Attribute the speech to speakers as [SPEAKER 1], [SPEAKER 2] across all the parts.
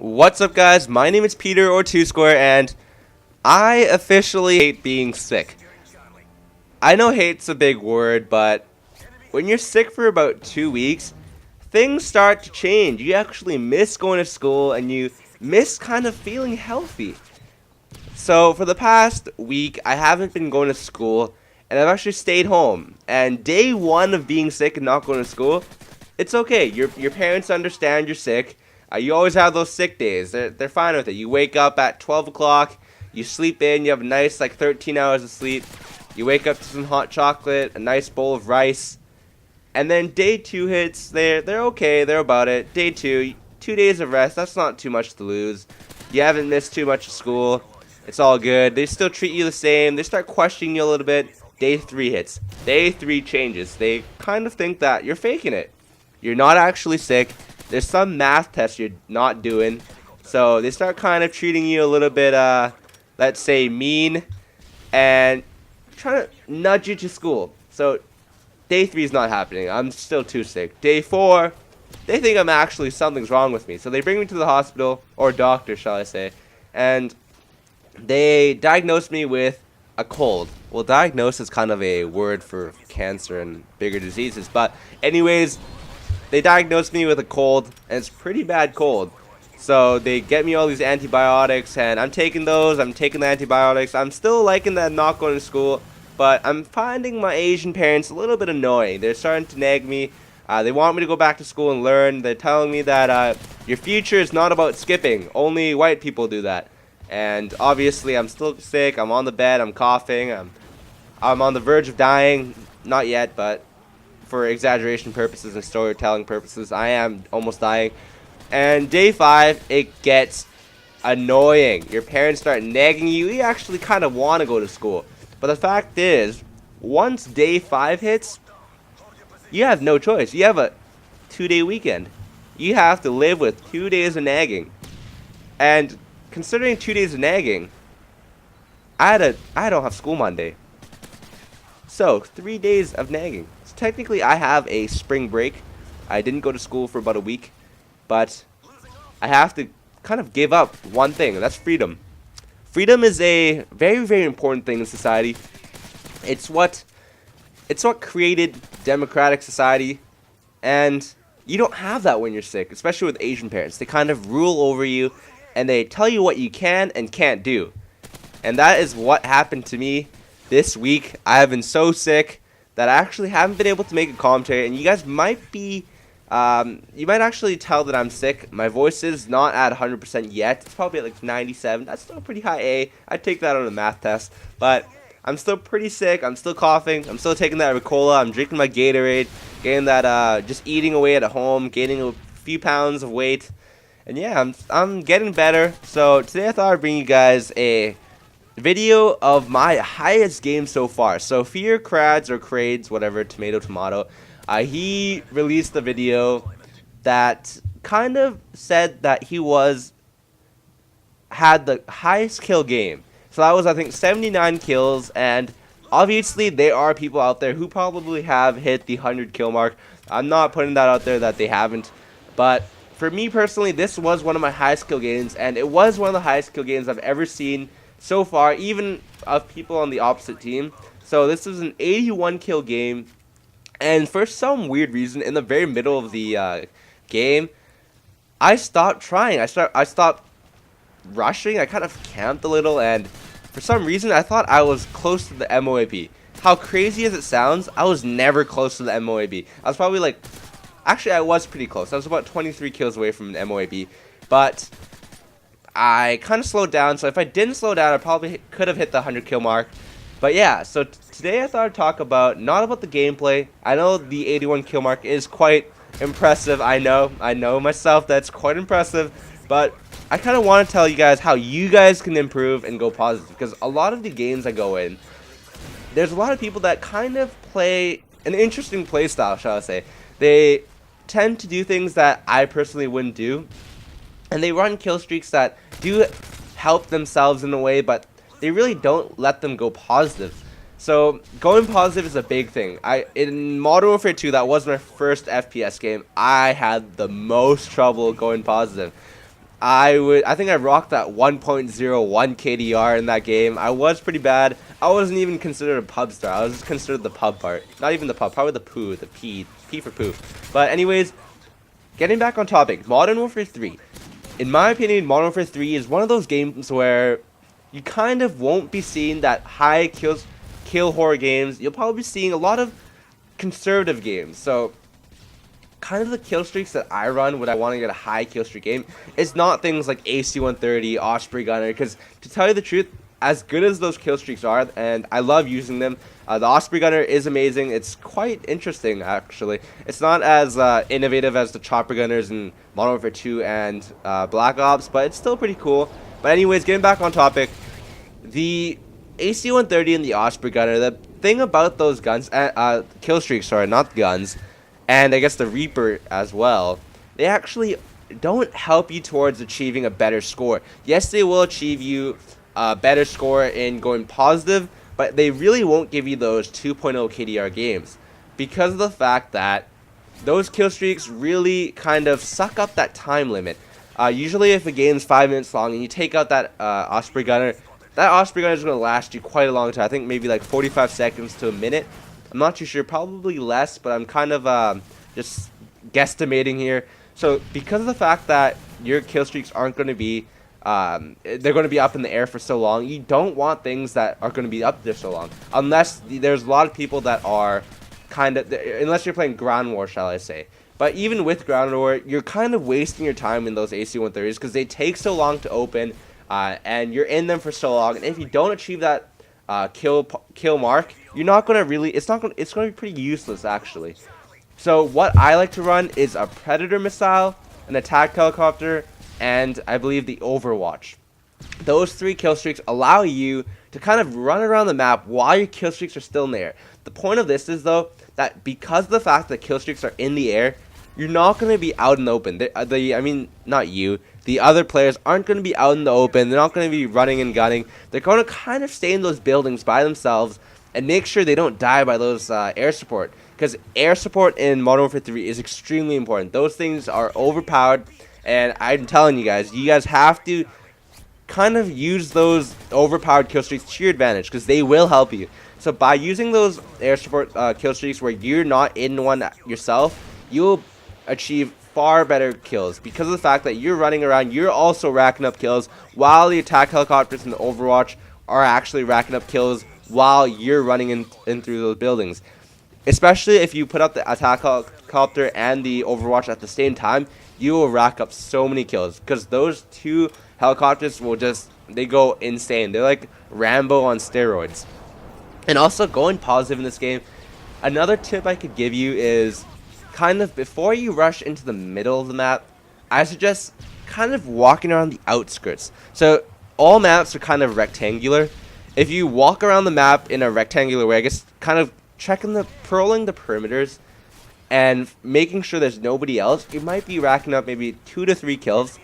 [SPEAKER 1] What's up, guys? My name is Peter or TuSqaure, and I officially hate being sick. I know hate's a big word, but when you're sick for about 2 weeks, things start to change. You actually miss going to school and you miss kind of feeling healthy. So for the past week, I haven't been going to school, and I've actually stayed home. And day one of being sick and not going to school, it's okay. Your parents understand you're sick. You always have those sick days. They're fine with it. You wake up at 12 o'clock, you sleep in, you have a nice 13 hours of sleep. You wake up to some hot chocolate, a nice bowl of rice, and then day two hits. They're okay. They're about it. Day two, 2 days of rest. That's not too much to lose. You haven't missed too much of school. It's all good. They still treat you the same. They start questioning you a little bit. Day three hits. Day three changes. They kind of think that you're faking it. You're not actually sick. There's some math test you're not doing. So they start kind of treating you a little bit, let's say, mean, and trying to nudge you to school. So day three is not happening. I'm still too sick. Day four, they think something's wrong with me. So they bring me to the hospital, or doctor, shall I say, and they diagnose me with a cold. Well, diagnose is kind of a word for cancer and bigger diseases. But anyways, they diagnosed me with a cold, and it's a pretty bad cold. So they get me all these antibiotics, and I'm taking those. I'm taking the antibiotics. I'm still liking that I'm not going to school, but I'm finding my Asian parents a little bit annoying. They're starting to nag me. They want me to go back to school and learn. They're telling me that your future is not about skipping. Only white people do that. And obviously, I'm still sick. I'm on the bed. I'm coughing. I'm on the verge of dying. Not yet, but for exaggeration purposes and storytelling purposes, I am almost dying. And day five, it gets annoying. Your parents start nagging you. You actually kind of want to go to school. But the fact is, once day five hits, you have no choice. You have a 2-day weekend. You have to live with 2 days of nagging. And considering 2 days of nagging, I don't have school Monday. So 3 days of nagging. So technically, I have a spring break. I didn't go to school for about a week, but I have to kind of give up one thing, and that's freedom. Freedom is a very, very important thing in society. It's what created democratic society, and you don't have that when you're sick, especially with Asian parents. They kind of rule over you, and they tell you what you can and can't do. And that is what happened to me this week. I have been so sick that I actually haven't been able to make a commentary, and you guys might be, you might actually tell that I'm sick. My voice is not at 100% yet. It's probably at 97. That's still a pretty high A. I'd take that on a math test, but I'm still pretty sick. I'm still coughing. I'm still taking that Ricola. I'm drinking my Gatorade, getting that, just eating away at home, gaining a few pounds of weight. And yeah, I'm getting better. So today I thought I'd bring you guys a video of my highest game so far. So Fear Crads or Crades, whatever, tomato, he released a video that kind of said that he had the highest kill game. So that was, I think, 79 kills, and obviously there are people out there who probably have hit the 100 kill mark. I'm not putting that out there that they haven't, but for me personally, this was one of my highest kill games, and it was one of the highest kill games I've ever seen so far, even of people on the opposite team. So this was an 81 kill game, and for some weird reason, in the very middle of the game, I stopped trying. I stopped rushing. I kind of camped a little, and for some reason, I thought I was close to the MOAB. How crazy as it sounds, I was never close to the MOAB. I was probably actually, I was pretty close. I was about 23 kills away from an MOAB, but I kind of slowed down. So if I didn't slow down, I probably could have hit the 100 kill mark. But yeah, so today I thought I'd talk not about the gameplay. I know the 81 kill mark is quite impressive. I know myself that's quite impressive, but I kind of want to tell you guys how you guys can improve and go positive, because a lot of the games I go in, there's a lot of people that kind of play an interesting play style, shall I say. They tend to do things that I personally wouldn't do, and they run kill streaks that do help themselves in a way, but they really don't let them go positive. So going positive is a big thing. In Modern Warfare 2, that was my first FPS game, I had the most trouble going positive. I think I rocked that 1.01 KDR in that game. I was pretty bad. I wasn't even considered a pub star. I was just considered the pub part. Not even the pub, probably the poo, the P for poo. But anyways, getting back on topic, Modern Warfare 3. In my opinion, Modern Warfare 3 is one of those games where you kind of won't be seeing that high kill horror games. You'll probably be seeing a lot of conservative games. So kind of the kill streaks that I run when I want to get a high kill streak game is not things like AC-130, Osprey Gunner, because to tell you the truth, as good as those kill streaks are, and I love using them, the Osprey Gunner is amazing. It's quite interesting, actually. It's not as innovative as the Chopper Gunners in Modern Warfare 2 and Black Ops, but it's still pretty cool. But anyways, getting back on topic, the AC-130 and the Osprey Gunner, the thing about those guns, kill streaks, sorry, not guns, and I guess the Reaper as well, they actually don't help you towards achieving a better score. Yes, they will achieve you a better score in going positive, but they really won't give you those 2.0 KDR games because of the fact that those kill streaks really kind of suck up that time limit. Usually if a game's 5 minutes long and you take out that Osprey Gunner, that Osprey Gunner is going to last you quite a long time. I think maybe like 45 seconds to a minute. I'm not too sure, probably less, but I'm kind of just guesstimating here. So because of the fact that your kill streaks aren't going to be, they're going to be up in the air for so long, you don't want things that are going to be up there so long. Unless there's a lot of people that are kind of, unless you're playing Ground War, shall I say. But even with Ground War, you're kind of wasting your time in those AC-130s because they take so long to open, and you're in them for so long. And if you don't achieve that kill mark, you're not going to really, it's going to be pretty useless actually. So what I like to run is a Predator missile, an attack helicopter, and I believe the Overwatch. Those 3 kill streaks allow you to kind of run around the map while your kill streaks are still in the air. The point of this is though that because of the fact that kill streaks are in the air, you're not going to be out in the open. I mean, not you. The other players aren't going to be out in the open. They're not going to be running and gunning. They're going to kind of stay in those buildings by themselves and make sure they don't die by those air support. Because air support in Modern Warfare 3 is extremely important. Those things are overpowered, and I'm telling you guys have to kind of use those overpowered kill streaks to your advantage because they will help you. So by using those air support kill streaks where you're not in one yourself, you'll achieve far better kills because of the fact that you're running around, you're also racking up kills while the attack helicopters in the Overwatch are actually racking up kills while you're running in through those buildings. Especially if you put up the attack helicopter and the Overwatch at the same time, you will rack up so many kills because those 2 helicopters will they go insane. They're like Rambo on steroids. And also going positive in this game, another tip I could give you is kind of before you rush into the middle of the map, I suggest kind of walking around the outskirts. So all maps are kind of rectangular. If you walk around the map in a rectangular way, I guess kind of patrolling the perimeters and making sure there's nobody else, you might be racking up maybe 2 to 3 kills.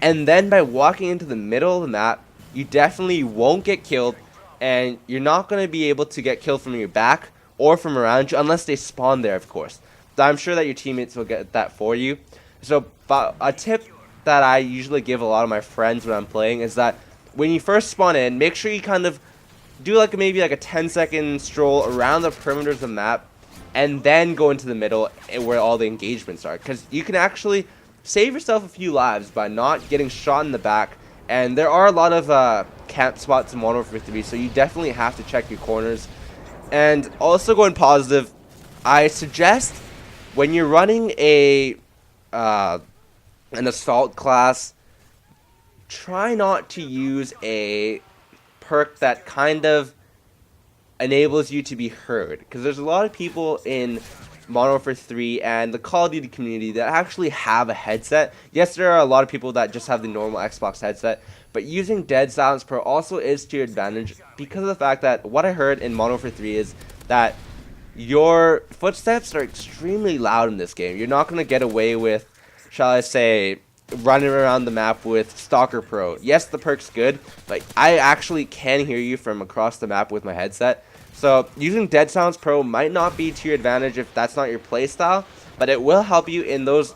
[SPEAKER 1] And then by walking into the middle of the map, you definitely won't get killed, and you're not going to be able to get killed from your back or from around you unless they spawn there, of course. I'm sure that your teammates will get that for you. So a tip that I usually give a lot of my friends when I'm playing is that when you first spawn in, make sure you kind of do maybe a 10-second stroll around the perimeters of the map and then go into the middle where all the engagements are, because you can actually save yourself a few lives by not getting shot in the back. And there are a lot of camp spots in Modern Warfare 3, so you definitely have to check your corners. And also going positive, I suggest when you're running an assault class, try not to use a perk that kind of enables you to be heard, because there's a lot of people in Modern Warfare 3 and the Call of Duty community that actually have a headset. Yes, there are a lot of people that just have the normal Xbox headset, but using Dead Silence Pro also is to your advantage because of the fact that what I heard in Modern Warfare 3 is that your footsteps are extremely loud in this game. You're not going to get away with, shall I say, running around the map with Stalker Pro. Yes, the perk's good, but I actually can hear you from across the map with my headset. So using Dead Silence Pro might not be to your advantage if that's not your playstyle, but it will help you in those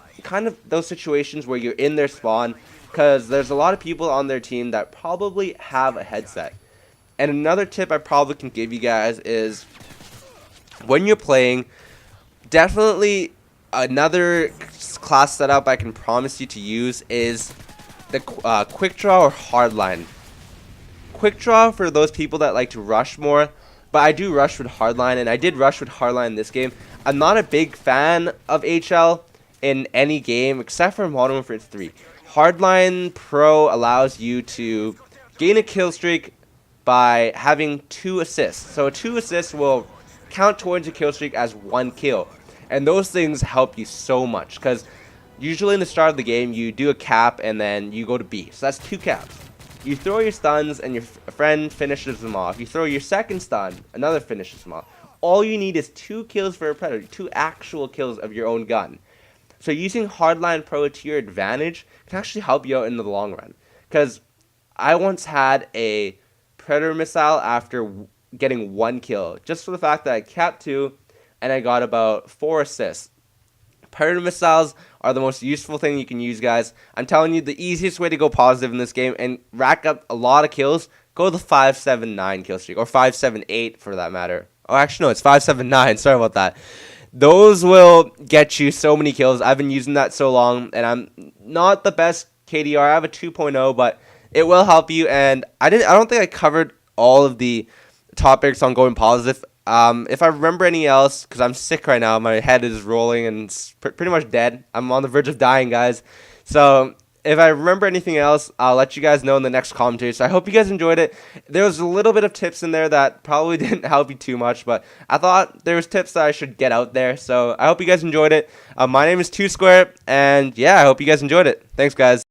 [SPEAKER 1] situations where you're in their spawn because there's a lot of people on their team that probably have a headset. And another tip I probably can give you guys is when you're playing, definitely another class setup I can promise you to use is the quick draw or hardline. Quick draw for those people that like to rush more, but I do rush with hardline, and I did rush with hardline in this game. I'm not a big fan of HL in any game except for Modern Warfare 3. Hardline Pro allows you to gain a kill streak by having 2 assists. So 2 assists will count towards your kill streak as 1 kill. And those things help you so much, because usually in the start of the game you do a cap and then you go to B. So that's 2 caps. You throw your stuns and your friend finishes them off. You throw your second stun, another finishes them off. All you need is 2 kills for a Predator, 2 actual kills of your own gun. So using Hardline Pro to your advantage can actually help you out in the long run. Because I once had a Predator missile after getting 1 kill, just for the fact that I capped 2 and I got about 4 assists. Predator missiles are the most useful thing you can use, guys. I'm telling you, the easiest way to go positive in this game and rack up a lot of kills, go the 5-7-9 kill streak, or 5-7-8 for that matter. Oh, actually, no, it's 5-7-9. Sorry about that. Those will get you so many kills. I've been using that so long, and I'm not the best KDR. I have a 2.0, but it will help you. And I don't think I covered all of the topics on going positive. If I remember any else, because I'm sick right now, my head is rolling and it's pretty much dead. I'm on the verge of dying, guys. So if I remember anything else, I'll let you guys know in the next commentary. So I hope you guys enjoyed it. There was a little bit of tips in there that probably didn't help you too much, but I thought there was tips that I should get out there. So I hope you guys enjoyed it. My name is TuSqaure, and yeah, I hope you guys enjoyed it. Thanks, guys.